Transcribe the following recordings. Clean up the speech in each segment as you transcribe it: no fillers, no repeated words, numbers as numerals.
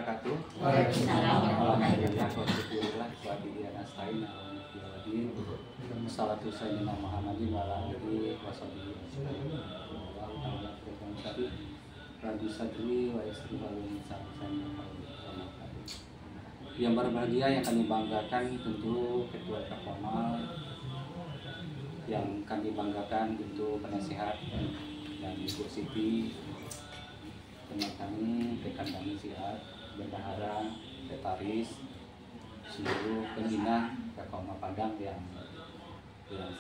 wabarakatuh. Waalaikumsalam warahmatullahi Alhamdulillah wa nasta'in Salatu sayyidina Muhammadin wa ala alihi wa sahbihi Rabbi sadri wa yassir li yang berbahagia, yang kami banggakan tentu Ketua Kapomal, yang kami banggakan tentu penasehat dan Ibu Siti, teman kami, rekan kami Sihat, bendahara, sekretaris, seluruh pembina Kapomal Padang yang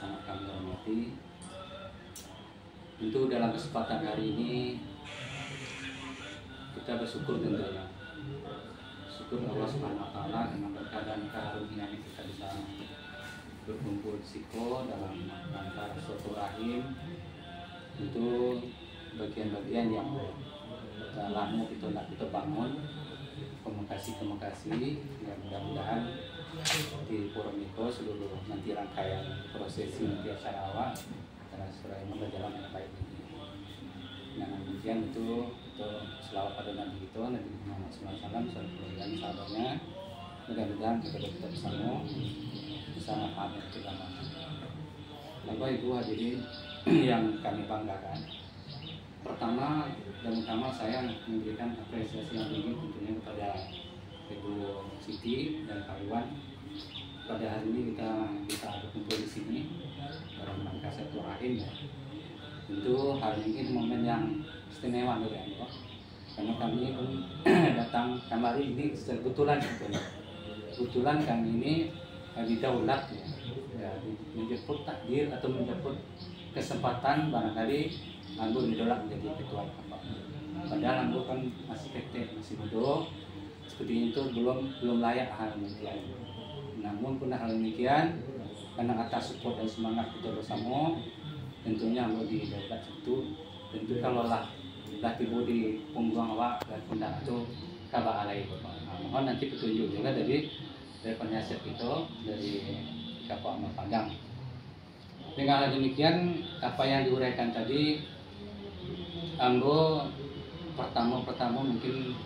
sangat kami hormati. Tentu dalam kesempatan hari ini kita bersyukur tentunya. Syukur Allah Subhanahu wa taala dengan berkah dan karunia kita bisa berkumpul siko dalam rangka silaturahim. Itu bagian-bagian yang lama kita bangun, komunikasi ya, mudah-mudahan di Puromiko seluruh nanti rangkaian prosesi nanti acara awal acara surah berjalan dengan baik. Nah, demikian itu selawat pada Nabi itu Nabi Muhammad SAW dan sahabatnya. Mudah-mudahan kita bersama paham yang kita mahu. Bapak Ibu hadirin yang kami banggakan, pertama dan utama saya memberikan apresiasi yang tinggi tentunya kepada Ibu Siti dan Pak Iwan. Pada hari ini kita berkumpul di sini dalam rangka silaturahim ya. Tentu hari ini momen yang istimewa ya, karena kami pun datang kemarin ini kebetulan kebetulan kami ini didaulat ya, menjemput takdir atau menjemput kesempatan barangkali Anggur didaulat menjadi ketua Kapomal. Padahal Anggur kan masih kecil, masih muda, seperti itu belum layak hal demikian. Namun pun hal demikian karena atas support dan semangat kita bersama, tentunya Anggur didaulat itu. Tentu kalau lah tiba di punggung awak dan pundak itu kabar alai Bapak. Mohon nanti petunjuk juga dari penasihat itu dari Kapomal Padang. Dengan hal demikian apa yang diuraikan tadi, Anggo pertama mungkin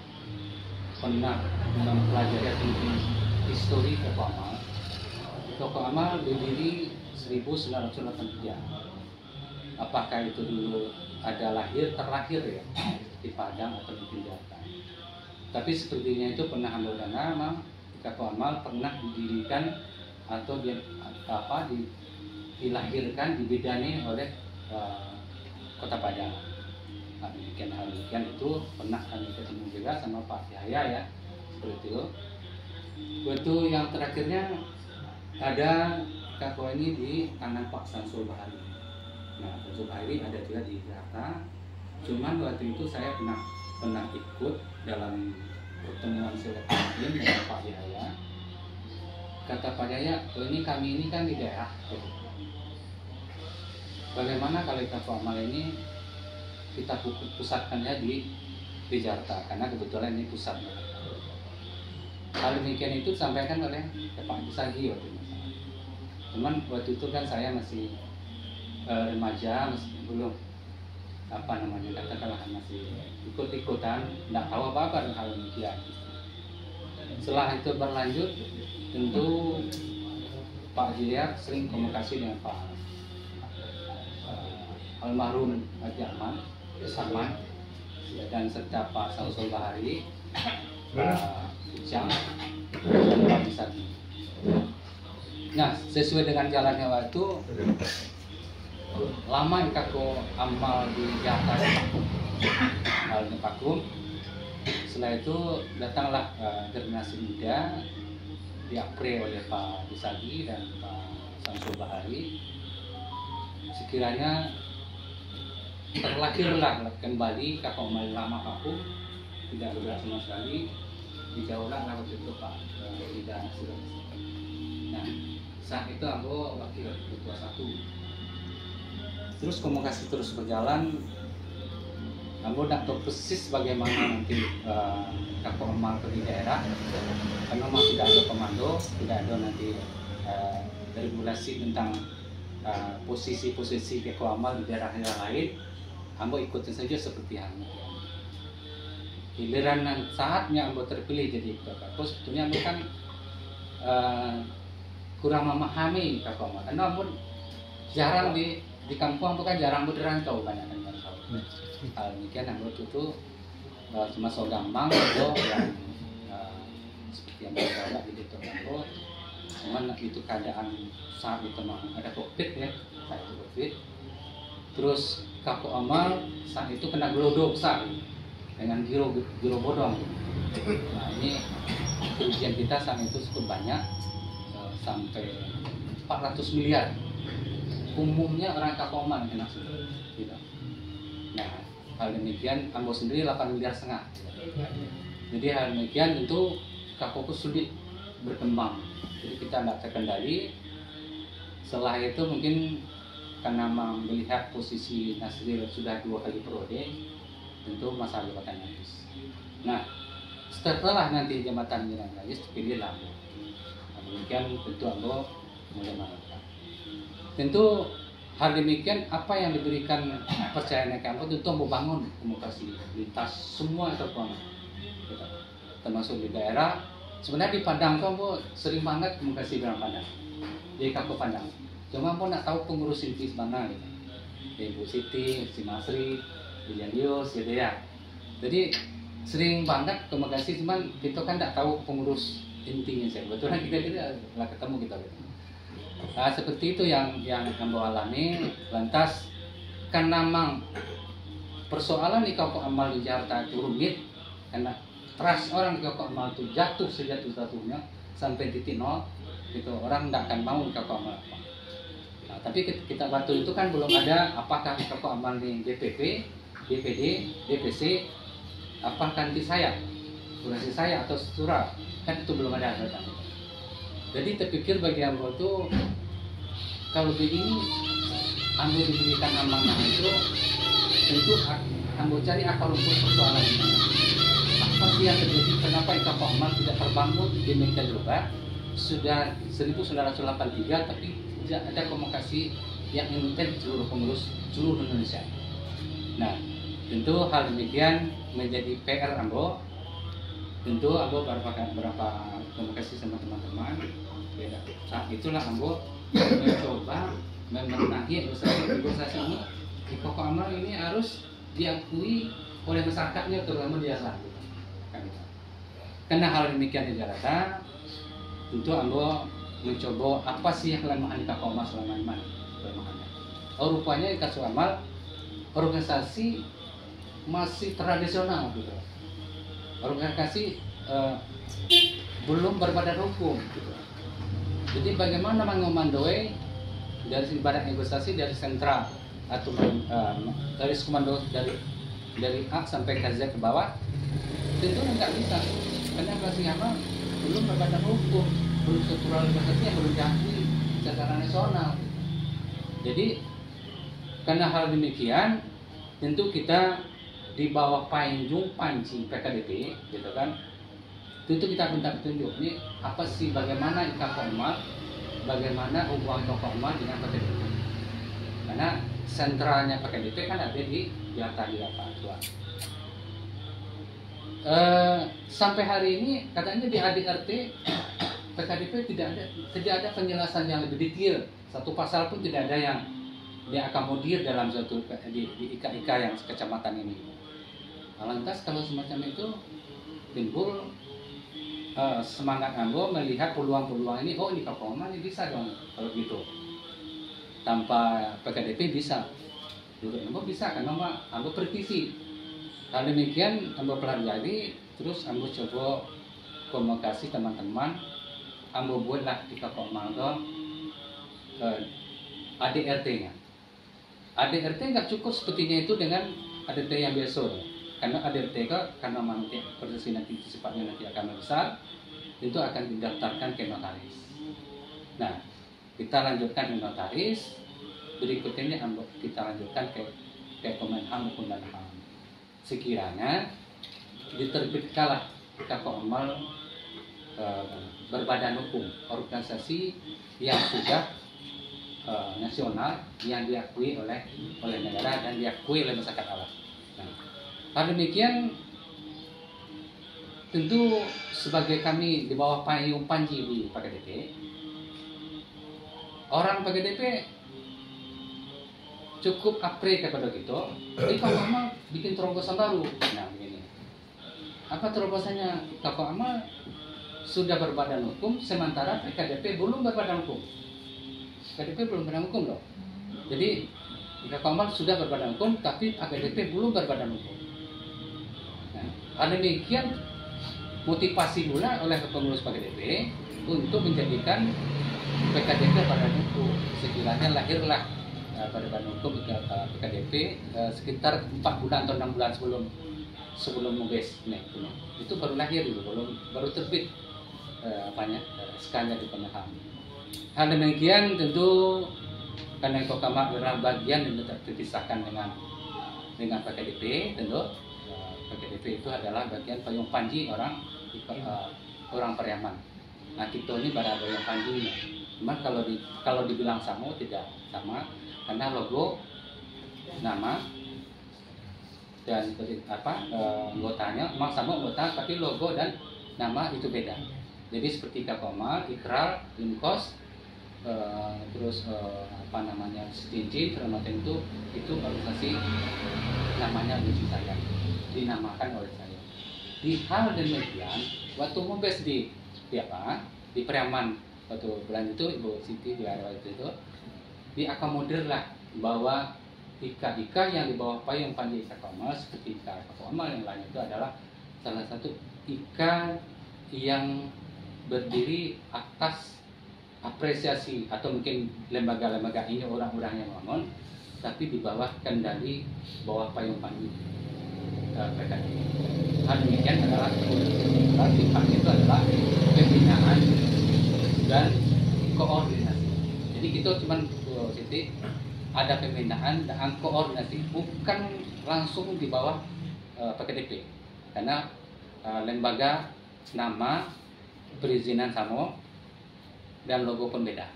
pernah mempelajari tentang histori Kapomal. Kapomal berdiri 1983. Apakah itu dulu ada terlahir ya di Padang atau di Jakarta? Tapi sepertinya itu pernah ada nama Kapomal pernah didirikan atau dilahirkan dibidani oleh Kota Padang. Nah, demikian itu pernah kami ketemu juga sama Pak Yahya ya, seperti itu. Itu yang terakhirnya ada Kapomal ini di tangan Pak Samsul Bahari. Nah, Samsul Bahari ada juga di Jakarta. Cuman waktu itu saya pernah ikut dalam pertemuan silaturahim dengan Pak Yahya. Kata Pak Yahya, kami ini kan di daerah. Bagaimana kalau Kapomal ini kita pusatkannya di Jakarta, karena kebetulan ini pusatnya. Hal demikian itu disampaikan oleh Pak Bisagi waktu itu. Cuman waktu itu kan saya masih remaja, masih belum katakanlah masih ikut-ikutan, tidak tahu apa-apa dengan hal demikian. Setelah itu berlanjut, tentu Pak Jiliar sering komunikasi dengan Pak almarhum Haji Ahmad Saman dan serta Pak Samsul Bahari, Pak Ujang dan Pak Bisagi. Nah, sesuai dengan jalannya waktu lama Kapomal di Jakarta di Pakum. Setelah itu datanglah generasi muda diapre oleh Pak Bisagi dan Pak Samsul Bahari. Sekiranya terlahirlah kembali Kapomal lama Pakum, tidak bergerak sama sekali, didaulat waktu itu Pak Ida Nasir. Nah, saat itu aku wakil ketua 1. Terus komunikasi terus berjalan. Aku tidak tahu persis bagaimana nanti Kapomal di daerah, karena memang tidak ada komando, tidak ada nanti regulasi tentang posisi-posisi Kapomal di daerah lain. Hamba ikutin saja seperti hamba. giliran saatnya ambo terpilih jadi ketua kako, sebetulnya ambo kan kurang memahami kako amal. Karena ambo jarang di kampung, ambo kan jarang berderantau banyak kan rantau. Hal demikian ambo tuh cuma so gampang ambo yang seperti yang berkata di ketua kako. Cuman itu keadaan saat itu mah ada covid ya, saat itu covid. Terus kako amal saat itu kena gelodok sak dengan giro bodong. Nah ini kerugian kita saat itu cukup banyak, sampai 400 miliar. Umumnya orang kako amal kena gitu. Nah hal demikian ambo sendiri 8,5 miliar. Jadi hal demikian tentu kako sulit berkembang. Jadi kita tidak terkendali. Setelah itu mungkin karena melihat posisi Nasril sudah 2 kali periode, tentu masa jabatan habis. Nah, setelah nanti jabatan habis, pilihlah. Nah, demikian tentu ambo mulai melakukan. Tentu hal demikian apa yang diberikan percayaan ke ambo, tentu ambo bangun komunikasi lintas semua terpon, termasuk di daerah. Sebenarnya di Padang tuh ambo sering banget komunikasi dengan Padang, di Kampung Padang. Cuma ambo nak tahu pengurus inti mana gitu. Ibu Siti, si Masri, Julius gitu ya. Jadi sering banget komunikasi, cuman kita kan tidak tahu pengurus intinya sih. Betul kan kita lah ketemu kita gitu. Nah, seperti itu yang ambo alami. Lantas karena memang persoalan di Kampung Amal di Jakarta itu rumit, karena trust orang di Kampung Amal itu jatuh sejatuh-jatuhnya sampai titik nol, gitu. Orang tidak akan mau di Kampung Amal. Nah, tapi kita waktu itu kan belum ada apakah Kampung Amal di DPP, DPD, DPC, apakah nanti saya, durasi saya atau struktural, kan itu belum ada. Jadi terpikir bagi ambo itu kalau begini ambo diberikan amanah itu tentu ambo cari akar rumput persoalan ini. Apa sih yang terjadi? Kenapa Kampung Amal tidak terbangun di Medan sudah 1983 tapi tidak ada komunikasi yang intens seluruh pengurus seluruh Indonesia. Nah, tentu hal demikian menjadi PR ambo. Tentu ambo berapa komunikasi sama teman-teman. Saat itulah ambo mencoba memenuhi organisasi ini. Di Kampung Amal ini harus diakui oleh masyarakatnya, terutama di desa. Karena hal demikian di Jakarta, tentu ambo mencoba apa sih yang kelemahan di Kampung Amal selama ini. Oh, rupanya di Kampung Amal organisasi masih tradisional gitu. Organisasi belum berbadan hukum gitu. Jadi bagaimana mengomandoi dari badan organisasi dari sentral atau dari komando dari A sampai ke Z ke bawah, tentu nggak bisa karena masih apa belum berbadan hukum, belum struktural organisasi yang belum diakui secara nasional. Jadi karena hal demikian, tentu kita di bawah payung pancing PKDP, gitu kan? Tentu kita minta petunjuk ini apa sih, bagaimana Kampung Amal, bagaimana hubungan Kampung Amal dengan PKDP? Karena sentralnya PKDP kan ada di Jakarta. Sampai hari ini katanya di ADRT PKDP tidak ada penjelasan yang lebih detail. Satu pasal pun tidak ada yang diakomodir dalam satu di IKIK yang kecamatan ini. Lantas kalau semacam itu timbul semangat ambo melihat peluang-peluang ini. Oh, ini Kampung Amal ini bisa dong kalau gitu. Tanpa PKDP bisa. Dulu ambo bisa karena ambo praktisi. Hal demikian ambo pelajari, terus ambo coba komunikasi teman-teman. Ambo buatlah di Kampung Amal ADRT-nya. ADRT nggak cukup sepertinya itu dengan ADRT yang biasa, karena ADRT karena nanti proses nanti sifatnya nanti akan besar, itu akan didaftarkan ke notaris. Nah, kita lanjutkan ke notaris, berikutnya kita lanjutkan ke Kemenhan maupun Menhan. Sekiranya diterbitkanlah Kampung Amal berbadan hukum, organisasi yang sudah nasional yang diakui oleh negara dan diakui oleh masyarakat awam. Nah, hal demikian tentu sebagai kami di bawah payung Panji di PKDP, orang PKDP cukup apre kepada kita. Jadi Kakak Amal bikin terobosan baru. Nah begini, apa terobosannya? Kakak Amal sudah berbadan hukum, sementara PKDP belum berbadan hukum. PKDP belum berbadan hukum loh. Jadi Kakak Amal sudah berbadan hukum, tapi PKDP belum berbadan hukum. Nah, hal demikian motivasi pula oleh pengurus PKDP untuk menjadikan PKDP badan hukum. Sekiranya lahirlah pada badan hukum PKDP sekitar 4 bulan atau 6 bulan sebelum Mubes itu baru lahir dulu, baru terbit SK-nya di Penaham. Hal demikian tentu karena Kokamah adalah bagian yang tidak terpisahkan dengan PKDP, tentu PKDP itu adalah bagian payung Panji orang Pariaman. Nah kita ini pada payung Panji. Cuma kalau dibilang sama tidak sama, karena logo, nama dan anggotanya memang sama anggota, tapi logo dan nama itu beda. Jadi seperti Kakoma, Ikral, Limkos, terus Stinci, Termatan itu organisasi namanya Lucu saya, dinamakan oleh saya. Di hal demikian, waktu Mubes di Pariaman, waktu bulan itu Ibu Siti di area itu diakomodirlah bahwa IKA yang di bawah payung Panji Kakoma seperti IKA Kakoma yang lain itu adalah salah satu IKA yang berdiri atas apresiasi atau mungkin lembaga-lembaga ini orang-orang yang bangun, tapi di bawah kendali bawah payung Panji PKD. Hal demikian adalah IKA itu adalah pembinaan dan koordinasi. Jadi kita cuma Siti ada pembinaan dan koordinasi, bukan langsung di bawah PKDP, karena lembaga, nama, perizinan sama dan logo pun beda.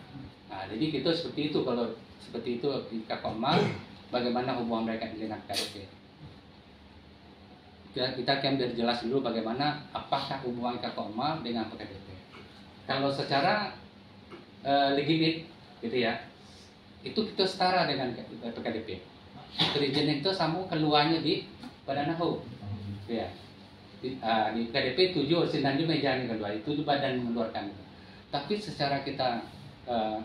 Nah, jadi kita seperti itu. Kalau seperti itu di Kakoma, bagaimana hubungan mereka dengan PKDP? Kita akan biar jelas dulu bagaimana apakah hubungan Kakoma dengan PKDP. Kalau secara legitimate gitu ya, itu kita setara dengan PKDP. Perizinan itu sama keluarnya di Badan Nahu. Ya. Di PKDP 7 sinanju meja yang kedua itu di badan mengeluarkan. Tapi secara kita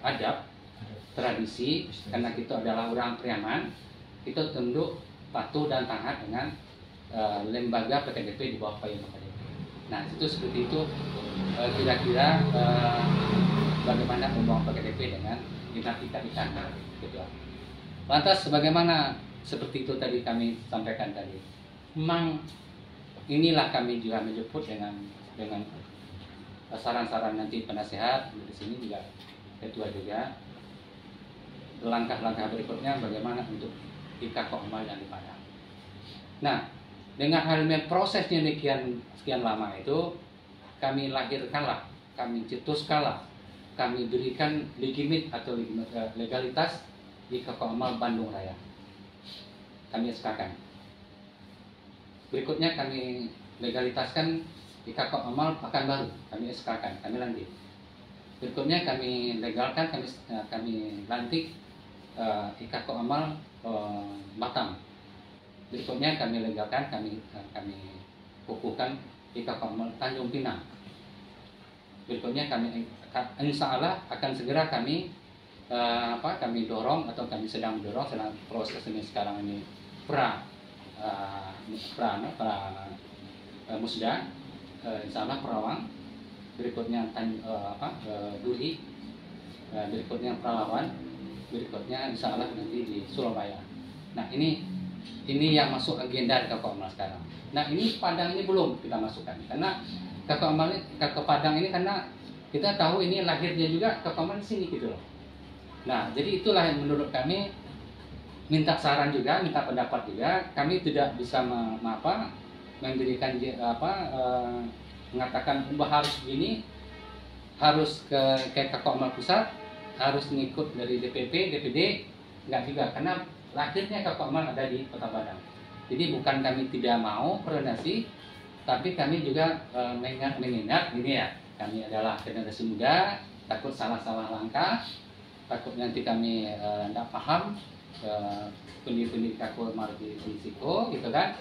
adab, tradisi, karena kita adalah orang Priaman, kita tunduk, patuh dan taat dengan lembaga PKDP di bawah payung PKDP. Nah itu seperti itu kira-kira bagaimana hubungan PKDP dengan kita gitu. Lantas bagaimana seperti itu tadi kami sampaikan tadi. Memang inilah kami juga menjemput dengan saran-saran nanti penasehat di sini juga ketua juga langkah-langkah berikutnya bagaimana untuk IKA Kokmal yang di Padang. Nah, dengan halnya prosesnya sekian lama itu kami lahirkanlah, kami cetuskanlah, kami berikan legitimate atau legalitas IKA Kokmal Bandung Raya. Kami SK-kan. Berikutnya kami legalitaskan IKA Kokmal Pekanbaru, kami SK-kan, kami lantik. Berikutnya kami legalkan, kami lantik IKA Kokmal Batam. Berikutnya kami legalkan, kami kukuhkan IKA Kokmal Tanjung Pinang. Berikutnya kami insya Allah akan segera kami dorong atau kami sedang mendorong sedang proses ini sekarang ini Musda, insya Allah Perawang, berikutnya Duri, berikutnya Perawan, berikutnya insya Allah nanti di Surabaya. Nah ini yang masuk agenda IKA Kokmal sekarang. Nah ini Padang ini belum kita masukkan karena ke Padang ini karena kita tahu ini lahirnya juga IKA Kokmal di sini gitu loh. Nah jadi itulah yang menurut kami minta saran juga, minta pendapat juga. Kami tidak bisa memberikan mengatakan harus begini, harus ke IKA Kokmal pusat, harus ngikut dari DPP, DPD, enggak juga karena lahirnya IKA Kokmal ada di Kota Padang. Jadi bukan kami tidak mau koordinasi, Tapi kami juga mengingat ini ya, kami adalah generasi muda, takut salah-salah langkah, takut nanti kami tidak paham pundi-pundi kaku margi risiko gitu kan.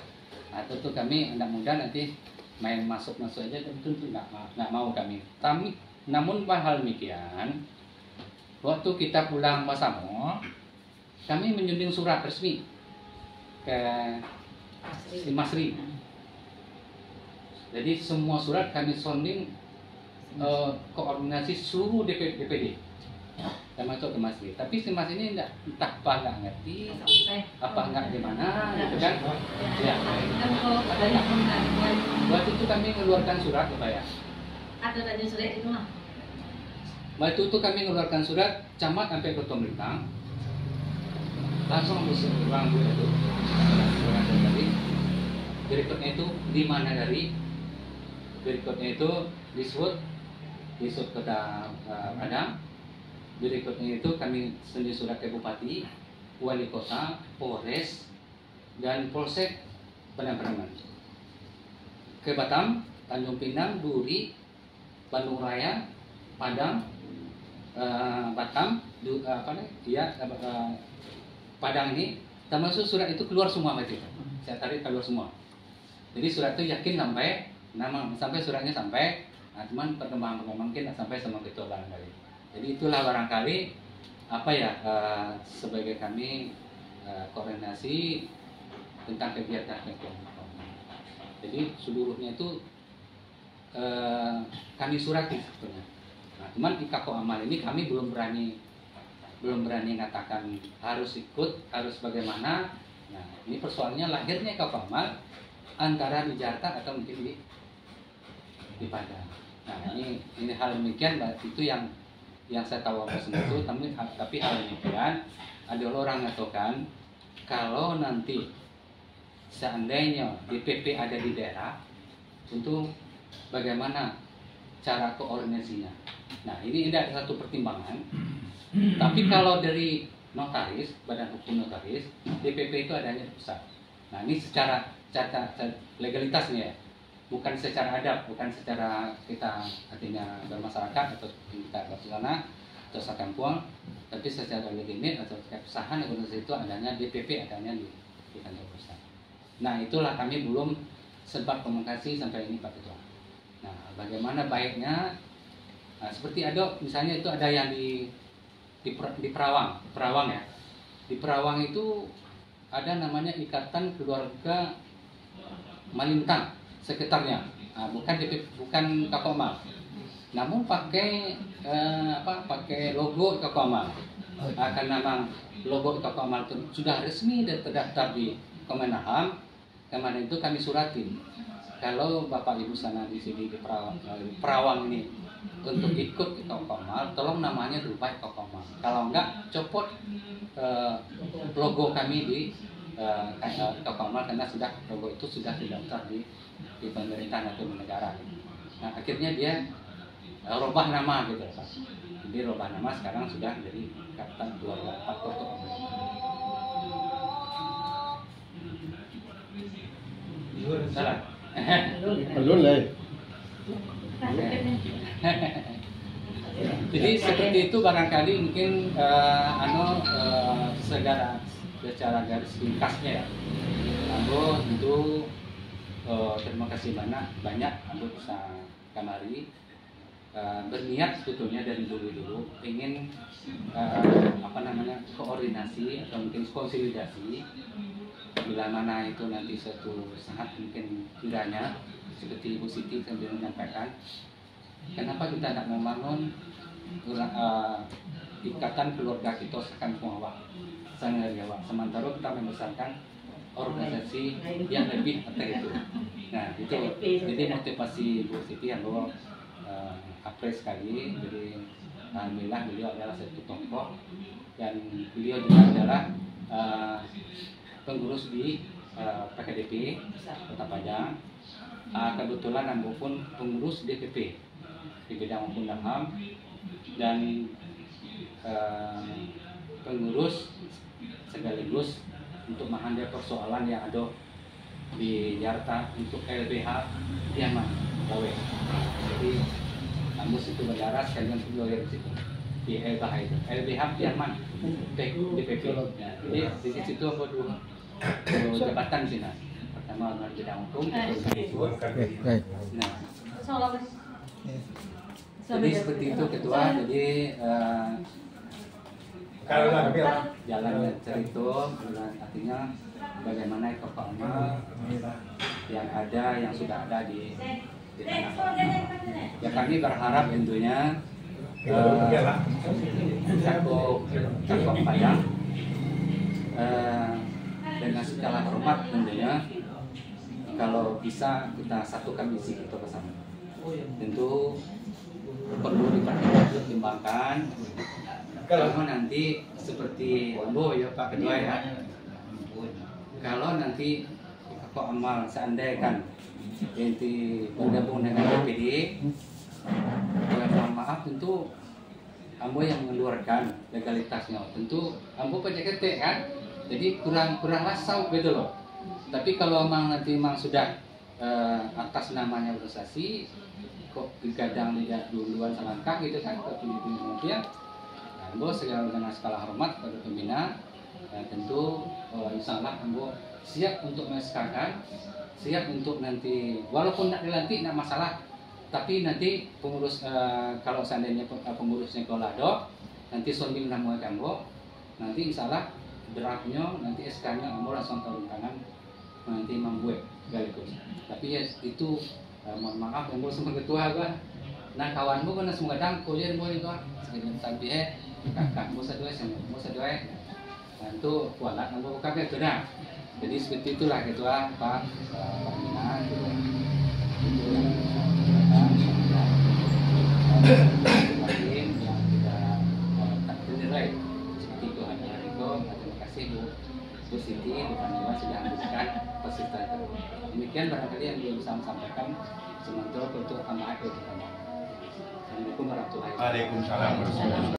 Atau tuh kami anak muda nanti main masuk-masuk aja, tentu nggak mau kami. Namun hal demikian, waktu kita pulang Masamo, kami menyunting surat resmi ke Masri. Jadi semua surat kami sounding koordinasi seluruh DPD, termasuk ke Masri. Tapi si Mas ini entah apa nggak ngerti, apa nggak gimana, gitu kan? Ya. Waktu itu kami mengeluarkan surat, Pak ya. Ada tanya surat itu mah. Waktu itu kami mengeluarkan surat camat sampai ke pemerintah, langsung musuh orang itu. Dari berikutnya itu di mana dari berikutnya itu disut ke Padang. Berikutnya itu kami sendiri surat ke Bupati, Wali Kota, Polres, dan Polsek Padang. Ke Batam, Tanjung Pinang, Duri, Bandung Raya, Padang, Batam, Padang ini, termasuk surat itu keluar semua Pak. Saya tarik keluar semua. Jadi surat itu yakin sampai suratnya sampai, nah, cuman perkembangan mungkin sampai sama ketua barangkali. Jadi itulah barangkali apa ya sebagai kami koordinasi tentang kegiatan. Jadi seluruhnya itu kami surati sebetulnya. Nah, cuman di Kako Amal ini kami belum berani mengatakan harus ikut, harus bagaimana. Nah, ini persoalannya lahirnya Kako Amal antara di Jakarta atau mungkin di Padang. Nah, ini hal demikian, itu yang saya tahu itu. Tapi hal demikian ada orang mengatakan kalau nanti seandainya DPP ada di daerah, untuk bagaimana cara koordinasinya. Nah, ini ada satu pertimbangan. Tapi kalau dari notaris, Badan Hukum Notaris, DPP itu adanya di pusat. Nah, ini secara legalitasnya ya, bukan secara adab, bukan secara kita artinya bermasyarakat atau kita bersana atau sakampung, tapi secara legitimit atau keabsahan organisasi itu adanya DPP adanya di kantor pusat. Nah, itulah kami belum sempat komunikasi sampai ini Pak Ketua. Nah, bagaimana baiknya? Nah, seperti ada misalnya itu ada yang di Perawang ya. Di Perawang itu ada namanya Ikatan Keluarga Malintang sekitarnya. Nah, bukan Kako Amal. Namun pakai pakai logo Kako Amal. Karena memang logo Kako Amal itu sudah resmi dan terdaftar di Kemenham. Kemarin itu kami suratin kalau Bapak Ibu sana di sini di Perawang ini untuk ikut ke Kako Amal, tolong namanya berubah Kako Amal. Kalau enggak, copot logo kami di Kako Amal karena logo itu sudah terdaftar di pemerintahan atau di negara. Nah, akhirnya dia robah nama gitu Pak. Jadi robah nama sekarang sudah jadi Ikatan Keluarga Pak Toto. Salah. Belum lah. Jadi seperti itu barangkali mungkin secara garis ringkasnya ya. Ambo tentu terima kasih banyak Ambo bisa kamari berniat sebetulnya dari dulu ingin koordinasi atau mungkin konsolidasi bila mana itu nanti suatu saat mungkin kiranya seperti Ibu Siti sambil menyampaikan, kenapa kita tidak membangun ikatan keluarga kita sekampung awak, sangat sementara kita membesarkan organisasi yang lebih atas itu. Nah, itu jadi motivasi Ibu Siti yang bahwa apres sekali. Jadi alhamdulillah beliau adalah satu tokoh dan beliau juga adalah pengurus di PKDP Kota Padang. Kebetulan Ambo pun pengurus DPP di bidang hukum dan HAM dan pengurus sekaligus untuk menghandle persoalan yang ada di Jakarta untuk LBH Tiaman gawe. Jadi kampus itu bandara sekalian lawyer di situ di LBH itu. LBH Tiaman DPP. Ya, jadi di situ aku dua jabatan sih nah. Pertama di bidang hukum, kedua Baik. nah. Salah. Jadi seperti itu ketua. Jadi jalannya cerita, artinya bagaimana tokoh amal yang ada, yang sudah ada di tanah. Ya kami berharap tentunya Cakok Padang dengan segala hormat tentunya kalau bisa kita satukan misi kita bersama. Tentu perlu dipertimbangkan kalau nanti seperti Ambo ya Pak Ketua ya, kalau nanti Cakok Amal seandainya nanti bergabung dengan DPD, mohon maaf tentu Ambo yang mengeluarkan legalitasnya, tentu Ambo PJKT kan, jadi kurang lasau gitu loh. Tapi kalau nanti sudah atas namanya organisasi kok digadang tidak duluan selangkah gitu kan ke pimpinan, Ambo dengan skala hormat pada pembina, tentu insya Allah Ambo siap untuk mengesahkan, siap untuk nanti walaupun tidak dilantik tidak masalah, tapi nanti pengurus kalau seandainya pengurusnya kolado nanti sonding nama Ambo, nanti insya Allah draftnya nanti SK-nya Ambo langsung turun tangan nanti membuat sekaligus. Tapi ya itu mohon maaf Ambo sama ketua gua. Nah kawanmu kan semua kadang kuliah mau itu sekitar sampai kakak Ambo sadua sama Ambo sadua. Itu kualat Ambo kakak itu nah. Jadi seperti itulah ketua Pak Pembina itu yang tidak tak bernilai seperti itu hanya Riko. Terima kasih Bu Siti bukan sudah memberikan fasilitas. Demikian barangkali yang belum bisa sampaikan sementara untuk anak itu. Assalamualaikum warahmatullahi wabarakatuh. Waalaikumsalam warahmatullahi wabarakatuh.